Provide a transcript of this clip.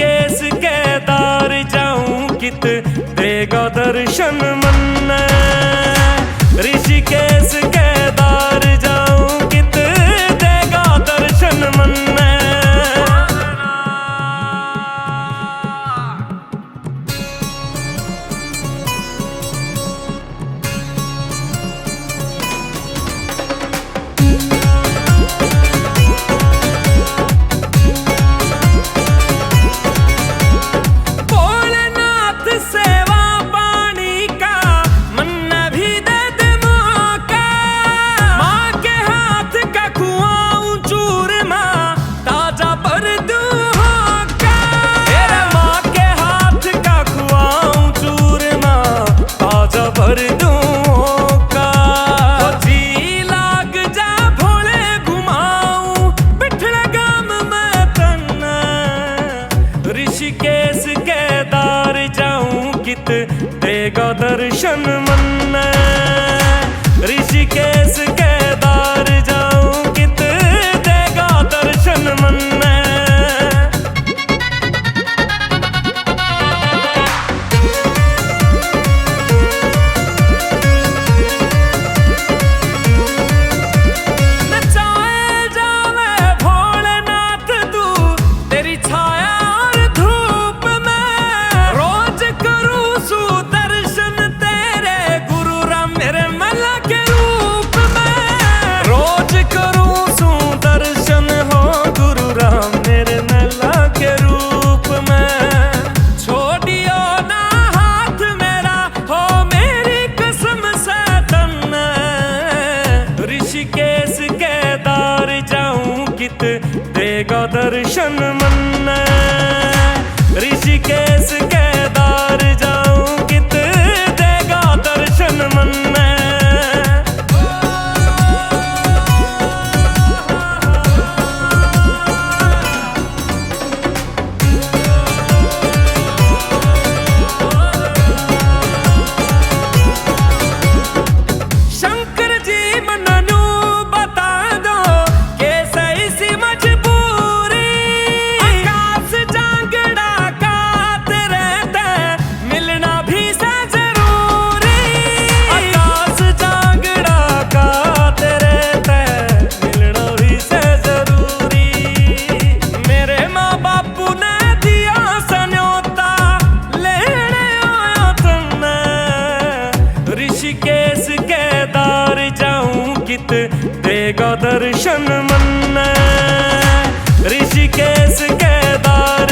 ऋषिकेश केदार जाऊं कित देगा दर्शन मन। ऋषिकेश केदार जाऊं कित देगा दर्शन मन। ऋषिकेश केदार जाऊं कित देगा दर्शन मन। ऋषिकेश केदार जाऊं कित देगा दर्शन मन। ऋषिकेश केदार जाऊं कित देगा दर्शन मन। ऋषिकेश केदार जाऊं कित देगा दर्शन मन। ऋषिकेश केदार जाऊं कित देगा दर्शन मन। ऋषिकेश केदार